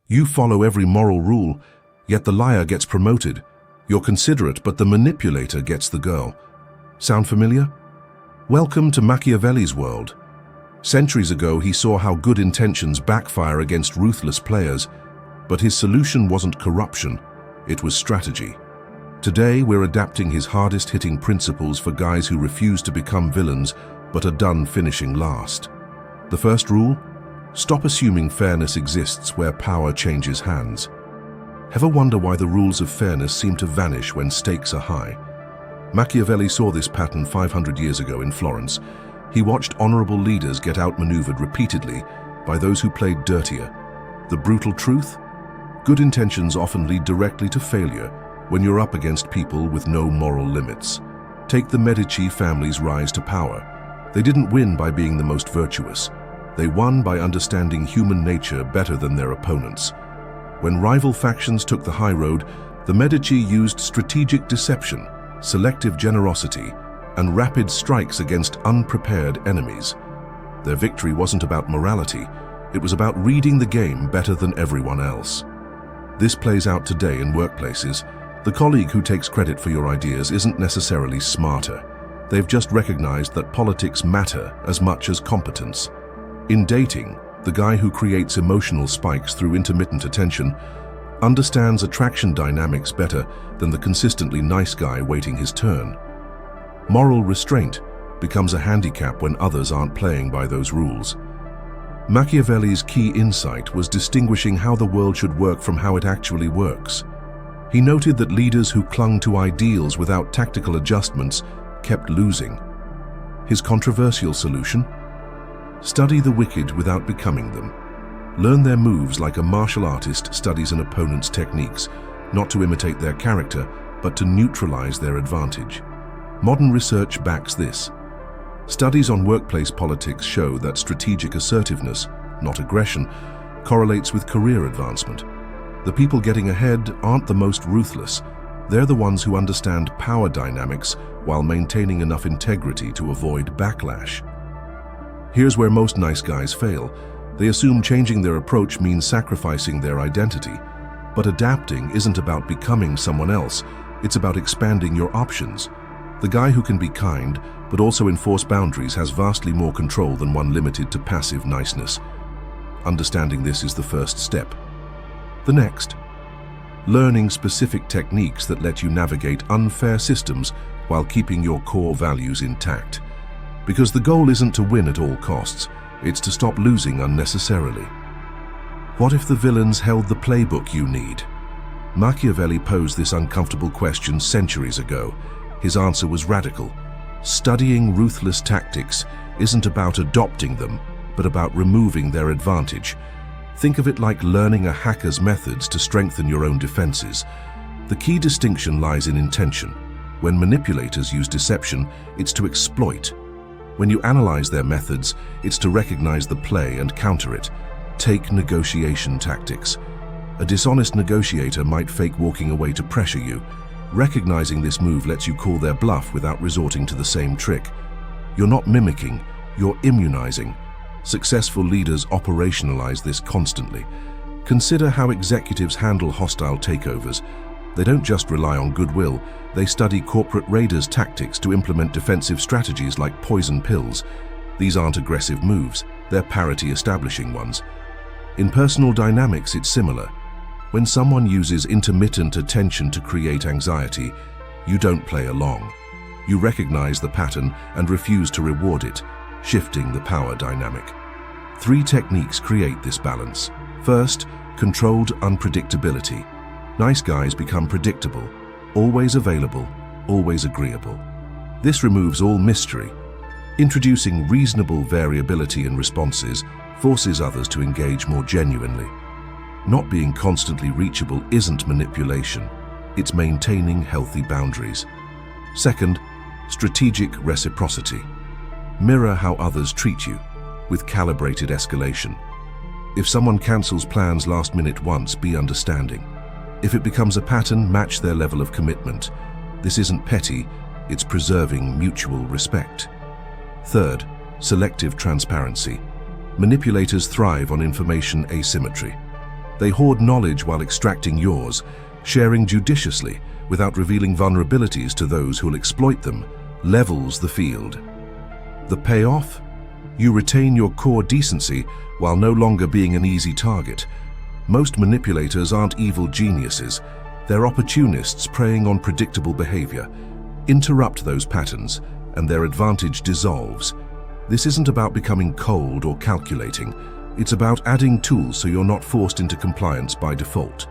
You follow every moral rule, yet the liar gets promoted. You're considerate, but the manipulator gets the girl. Sound familiar? Welcome to Machiavelli's world. Centuries ago, he saw how good intentions backfire against ruthless players, but his solution wasn't corruption, it was strategy. Today, we're adapting his hardest-hitting principles for guys who refuse to become villains but are done finishing last. The first rule? Stop assuming fairness exists where power changes hands. Ever wonder why the rules of fairness seem to vanish when stakes are high? Machiavelli saw this pattern 500 years ago in Florence. He watched honorable leaders get outmaneuvered repeatedly by those who played dirtier. The brutal truth? Good intentions often lead directly to failure when you're up against people with no moral limits. Take the Medici family's rise to power. They didn't win by being the most virtuous. They won by understanding human nature better than their opponents. When rival factions took the high road, the Medici used strategic deception, selective generosity, and rapid strikes against unprepared enemies. Their victory wasn't about morality, it was about reading the game better than everyone else. This plays out today in workplaces. The colleague who takes credit for your ideas isn't necessarily smarter. They've just recognized that politics matter as much as competence. In dating, the guy who creates emotional spikes through intermittent attention understands attraction dynamics better than the consistently nice guy waiting his turn. Moral restraint becomes a handicap when others aren't playing by those rules. Machiavelli's key insight was distinguishing how the world should work from how it actually works. He noted that leaders who clung to ideals without tactical adjustments kept losing. His controversial solution? Study the wicked without becoming them. Learn their moves like a martial artist studies an opponent's techniques, not to imitate their character, but to neutralize their advantage. Modern research backs this. Studies on workplace politics show that strategic assertiveness, not aggression, correlates with career advancement. The people getting ahead aren't the most ruthless. They're the ones who understand power dynamics while maintaining enough integrity to avoid backlash. Here's where most nice guys fail. They assume changing their approach means sacrificing their identity. But adapting isn't about becoming someone else. It's about expanding your options. The guy who can be kind, but also enforce boundaries has vastly more control than one limited to passive niceness. Understanding this is the first step. The next, learning specific techniques that let you navigate unfair systems while keeping your core values intact. Because the goal isn't to win at all costs, it's to stop losing unnecessarily. What if the villains held the playbook you need? Machiavelli posed this uncomfortable question centuries ago. His answer was radical. Studying ruthless tactics isn't about adopting them, but about removing their advantage. Think of it like learning a hacker's methods to strengthen your own defenses. The key distinction lies in intention. When manipulators use deception, it's to exploit. When you analyze their methods, it's to recognize the play and counter it. Take negotiation tactics. A dishonest negotiator might fake walking away to pressure you. Recognizing this move lets you call their bluff without resorting to the same trick. You're not mimicking, you're immunizing. Successful leaders operationalize this constantly. Consider how executives handle hostile takeovers. They don't just rely on goodwill, they study corporate raiders' tactics to implement defensive strategies like poison pills. These aren't aggressive moves, they're parity-establishing ones. In personal dynamics, it's similar. When someone uses intermittent attention to create anxiety, you don't play along. You recognize the pattern and refuse to reward it, shifting the power dynamic. 3 techniques create this balance. First, controlled unpredictability. Nice guys become predictable, always available, always agreeable. This removes all mystery. Introducing reasonable variability in responses forces others to engage more genuinely. Not being constantly reachable isn't manipulation, it's maintaining healthy boundaries. Second, strategic reciprocity. Mirror how others treat you, with calibrated escalation. If someone cancels plans last minute once, be understanding. If it becomes a pattern, match their level of commitment. This isn't petty, it's preserving mutual respect. Third, selective transparency. Manipulators thrive on information asymmetry. They hoard knowledge while extracting yours, sharing judiciously without revealing vulnerabilities to those who'll exploit them, levels the field. The payoff? You retain your core decency while no longer being an easy target. Most manipulators aren't evil geniuses. They're opportunists preying on predictable behavior. Interrupt those patterns, and their advantage dissolves. This isn't about becoming cold or calculating. It's about adding tools so you're not forced into compliance by default.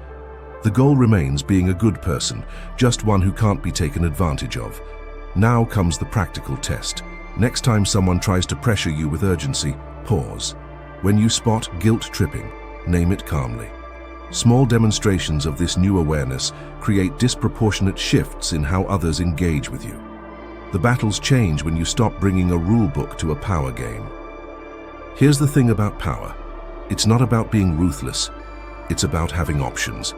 The goal remains being a good person, just one who can't be taken advantage of. Now comes the practical test. Next time someone tries to pressure you with urgency, pause. When you spot guilt tripping, name it calmly. Small demonstrations of this new awareness create disproportionate shifts in how others engage with you. The battles change when you stop bringing a rule book to a power game. Here's the thing about power. It's not about being ruthless. It's about having options.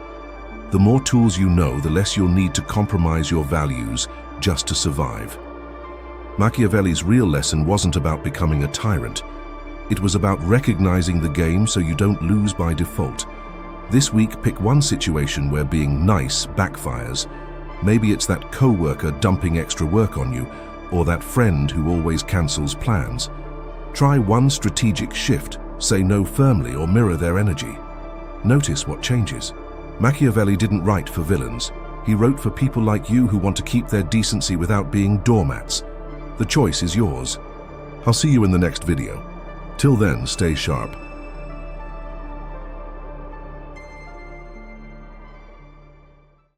The more tools you know, the less you'll need to compromise your values just to survive. Machiavelli's real lesson wasn't about becoming a tyrant. It was about recognizing the game so you don't lose by default. This week, pick one situation where being nice backfires. Maybe it's that co-worker dumping extra work on you, or that friend who always cancels plans. Try one strategic shift, say no firmly, or mirror their energy. Notice what changes. Machiavelli didn't write for villains. He wrote for people like you who want to keep their decency without being doormats. The choice is yours. I'll see you in the next video. Till then, stay sharp.